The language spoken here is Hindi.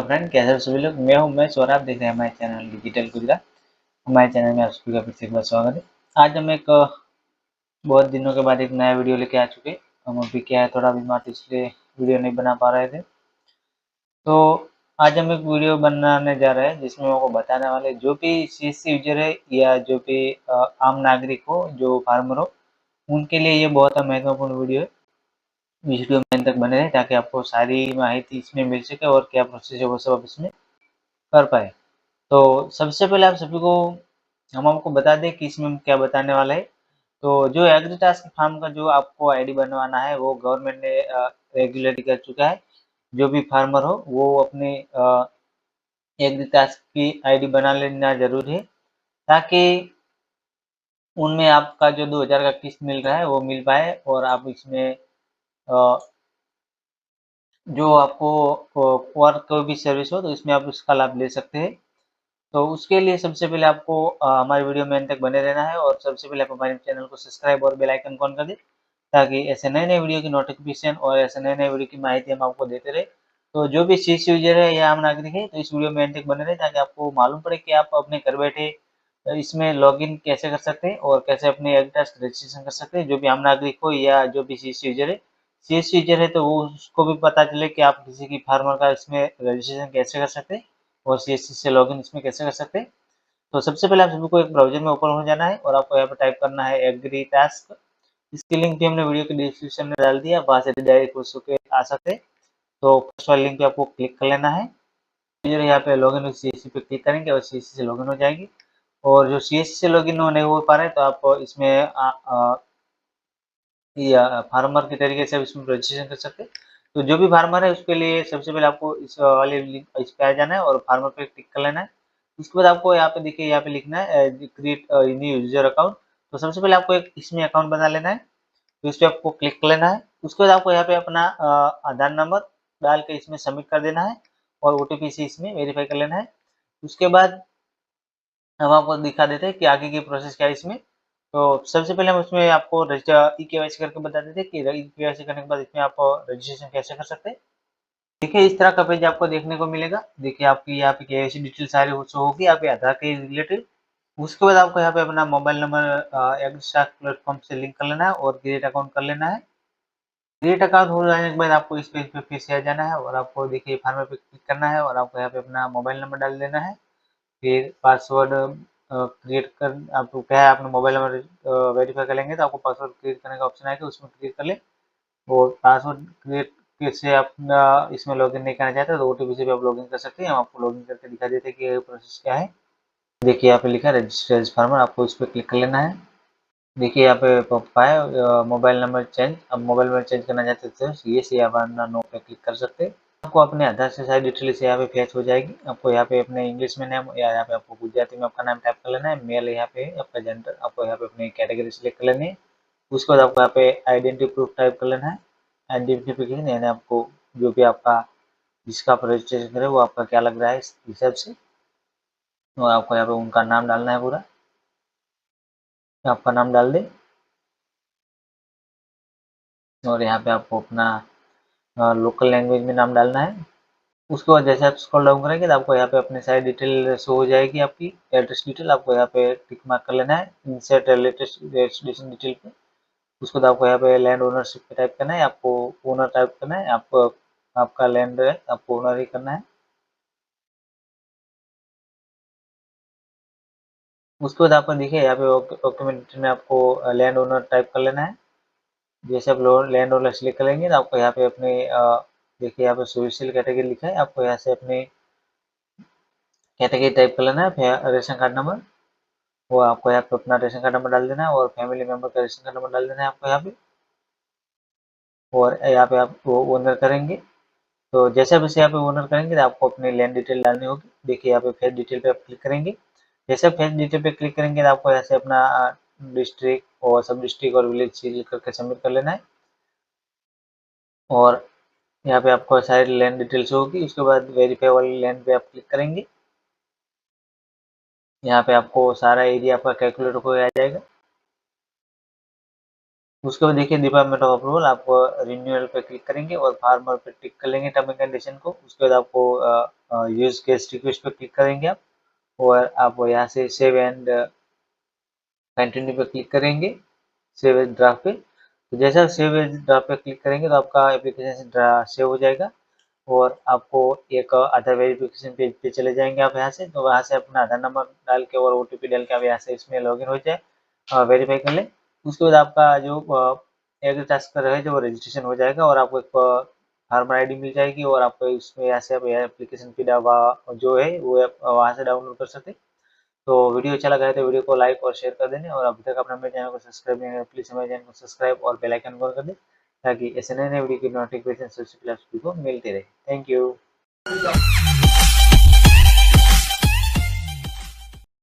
फ्रेंड, कैसे हो सभी लोग। मैं हूं उमेश और आप देख रहे हैं हमारे चैनल डिजिटल गुजरात। हमारे चैनल में आप सभी का फिर से एक बार स्वागत है। आज हम एक बहुत दिनों के बाद एक नया वीडियो लेके आ चुके हैं। हम अभी क्या है, थोड़ा बीमार थे इसलिए वीडियो नहीं बना पा रहे थे। तो आज हम एक वीडियो बनाने जा रहे हैं जिसमें आपको बताने वाले जो भी सीएससी यूजर है या जो भी आम नागरिक हो, जो फार्मर हो, उनके लिए ये बहुत महत्वपूर्ण वीडियो है। वीडियो में अंत तक बने रहे ताकि आपको सारी माहिती इसमें मिल सके और क्या प्रोसेस है वो सब आप इसमें कर पाए। तो सबसे पहले आप सभी को हम आपको बता दें कि इसमें हम क्या बताने वाले हैं। तो जो एग्रीटास्क फार्म का जो आपको आईडी बनवाना है वो गवर्नमेंट ने रेगुलेट कर चुका है। जो भी फार्मर हो वो अपने एग्रीटास्क की आईडी बना लेना जरूरी है, ताकि उनमें आपका जो 2000 का किस्त मिल रहा है वो मिल पाए और आप इसमें जो आपको और कोई भी सर्विस हो तो इसमें आप उसका लाभ ले सकते हैं। तो उसके लिए सबसे पहले आपको हमारे वीडियो में अंत तक बने रहना है और सबसे पहले आप हमारे चैनल को सब्सक्राइब और बेल आइकन को ऑन कर दें, ताकि ऐसे नए नए वीडियो की नोटिफिकेशन और ऐसे नए नए वीडियो की माहिती हम आपको देते रहे। तो जो भी शीर्ष यूजर है या आम नागरिक है तो इस वीडियो में अंत तक बने रहे, ताकि आपको मालूम पड़े कि आप अपने घर बैठे इसमें लॉगिन कैसे कर सकते हैं और कैसे अपने एग्रीटास्क रजिस्ट्रेशन कर सकते हैं। जो भी आम नागरिक हो या जो भी शीर्ष यूजर है, शीर्ष यूजर है तो वो उसको भी पता चले कि आप किसी की फार्मर का इसमें रजिस्ट्रेशन कैसे कर सकते हैं और सीएससी से लॉगिन इसमें कैसे कर सकते हैं। तो सबसे पहले आप सभी को एक ब्राउज़र में ओपन हो जाना है और आपको यहाँ पे टाइप करना है एग्रीटास्क। इसकी लिंक भी हमने वीडियो के डिस्क्रिप्शन में डाल दिया, वहाँ से डायरेक्ट उस पे आ सकते हैं। तो फर्स्ट वाली लिंक पे आपको क्लिक कर लेना है। फिर यहाँ पे लॉगिन विद सीएससी पे क्लिक करेंगे और सीएससी से लॉगिन हो जाएगी। और जो सीएससी से लॉगिन नहीं हो पा रहा है तो आप इसमें या फार्मर के तरीके से इसमें रजिस्ट्रेशन कर सकते हैं। तो जो भी फार्मर है उसके लिए सबसे पहले आपको इस वाले लिंक इस पे आ जाना है और फार्मर पे क्लिक कर लेना है। उसके बाद आपको यहाँ पे देखिए, यहाँ पे लिखना है क्रिएट न्यू यूजर अकाउंट। तो सबसे पहले आपको एक इसमें अकाउंट बना लेना है, तो इस पे आपको क्लिक कर लेना है। उसके बाद आपको यहाँ पे अपना आधार नंबर डाल के इसमें सबमिट कर देना है और ओटीपी से इसमें वेरीफाई कर लेना है। उसके बाद हम आपको दिखा देते हैं कि आगे की प्रोसेस क्या है इसमें। तो सबसे पहले हम इसमें आपको ई केवाईसी करके बता देते हैं कि ई केवाईसी करने के बाद इसमें आप रजिस्ट्रेशन कैसे कर सकते हैं। देखिए, इस तरह का पेज आपको देखने को मिलेगा। देखिए, आपकी यहाँ पे केवाईसी डिटेल सारी शो होगी आपके आधार के रिलेटेड। उसके बाद आपको यहाँ पे अपना मोबाइल नंबर एग्रीस्टाक प्लेटफॉर्म से लिंक कर लेना है और क्रिएट अकाउंट कर लेना है। क्रिएट अकाउंट हो जाने के बाद आपको इस पेज पे फिर से आ जाना है और आपको देखिए फार्मर पे क्लिक करना है और आपको यहाँ पे अपना मोबाइल नंबर डाल देना है। फिर पासवर्ड क्रिएट कर आपको क्या है, अपना मोबाइल नंबर वेरीफाई कर लेंगे तो आपको पासवर्ड क्रिएट करने का ऑप्शन आएगा, उसमें क्लिक कर लें। और पासवर्ड क्रिएट से अपना इसमें लॉगिन नहीं करना चाहते तो ओटीपी से भी आप लॉगिन कर सकते हैं। हम आपको लॉगिन करके दिखा देते हैं कि ये प्रोसेस क्या है। देखिए, यहाँ पे लिखा है रजिस्टर एज फार्मर, आपको इस पर क्लिक कर लेना है। देखिए, यहाँ पे पॉप है मोबाइल नंबर चेंज। अब मोबाइल नंबर चेंज करना चाहते हैं तो ये से अपना नो पे क्लिक कर सकते हैं। आपको अपने आधार से सारी डिटेल से यहाँ पे फैच हो जाएगी। आपको यहाँ पे अपने इंग्लिश में नाम या यहाँ पे आपको गुजराती में आपका नाम टाइप कर लेना है। मेल यहाँ पे आपका जेंडर, आपको यहाँ पे अपनी कैटेगरी सिलेक्ट कर लेनी है। उसके बाद आपको यहाँ पे आइडेंटिटी प्रूफ टाइप कर लेना है। आइडेंटिफिकेशन यानी आपको जो भी आपका जिसका आप रजिस्ट्रेशन करें वो आपका क्या लग रहा है इस हिसाब से। तो आपको यहाँ पे उनका नाम डालना है पूरा, आपका नाम डाल दें और यहाँ पे आपको अपना लोकल लैंग्वेज में नाम डालना है। उसके बाद जैसे आप स्क्रॉल डाउन करेंगे तो आपको यहाँ पे अपनी सारी डिटेल शो हो जाएगी। आपकी एड्रेस डिटेल आपको यहाँ पे टिक मार्क कर लेना है इंसर्ट लेटेस्ट रजिस्ट्रेशन डिटेल पे। उसके बाद आपको यहाँ पे लैंड ओनरशिप पे टाइप करना है, आपको ओनर टाइप करना है। आपको आपका लैंड है आपको ओनर ही करना है। उसके बाद आपको देखिए यहाँ पे डॉक्यूमेंट में आपको लैंड ओनर टाइप कर लेना है। जैसे आप लैंड ओनर सिलेक्ट करेंगे तो आपको यहाँ पे अपने देखिए यहाँ पे सोशल कैटेगरी लिखा है, आपको यहाँ से अपने कैटेगरी टाइप कर लेना है। रेशन कार्ड नंबर वो आपको यहाँ पे अपना रेशन कार्ड नंबर डाल देना है और फैमिली मेंबर का रेशन कार्ड नंबर डाल देना है आपको यहाँ पे। और यहाँ पे आप वो ओनर करेंगे तो जैसे आप इसे यहाँ पे ओनर करेंगे तो आपको अपनी लैंड डिटेल डालनी होगी। देखिए यहाँ पे फेस डिटेल पे आप क्लिक करेंगे। जैसे फेस डिटेल पे क्लिक करेंगे तो आपको यहाँ से अपना डिस्ट्रिक्ट और सब डिस्ट्रिक्ट और विलेज सिलेक्ट करके सबमिट कर लेना है। और यहाँ पे आपको सारी लैंड डिटेल्स होगी। उसके बाद वेरीफाई वाली लैंड पे आप क्लिक करेंगे। यहाँ पे आपको सारा एरिया आपका कैलकुलेट हो जाएगा। उसके बाद देखिए डिपार्टमेंट ऑफ अप्रूवल, आपको रिन्यूअल पे क्लिक करेंगे और फार्मर पे टिक कर लेंगे टर्म एंड कंडीशन को। उसके बाद आपको यूज गेस्ट रिक्वेस्ट पे क्लिक करेंगे आप, और आप यहाँ से सेव एंड कंटिन्यू पे क्लिक करेंगे, सेव एज ड्राफ्ट पे। तो जैसा आप सेव एज ड्राफ्ट पे क्लिक करेंगे तो आपका एप्लीकेशन सेव हो जाएगा, और आपको एक आधार वेरिफिकेशन पेज पे चले जाएंगे आप यहाँ से। तो वहाँ से अपना आधार नंबर डाल के और ओटीपी डाल के आप यहाँ से इसमें लॉगिन हो जाए, वेरीफाई कर लें। उसके बाद आपका जो एग्री टास्क रहेगा वो रजिस्ट्रेशन हो जाएगा, और आपको एक फार्मर आईडी मिल जाएगी, और आपको इसमें यहाँ से आप एप्लीकेशन की जो है वो वहाँ से डाउनलोड कर सकते। तो वीडियो अच्छा लगा है तो वीडियो को लाइक और शेयर कर देना, और अभी तक अपना मेरे चैनल को सब्सक्राइब नहीं किया प्लीज़ हमारे चैनल को सब्सक्राइब और बेल आइकन ऑन कर दें, ताकि ऐसे नए नए वीडियो की नोटिफिकेशन सबसे पहले आप सभी को मिलते रहे। Thank you.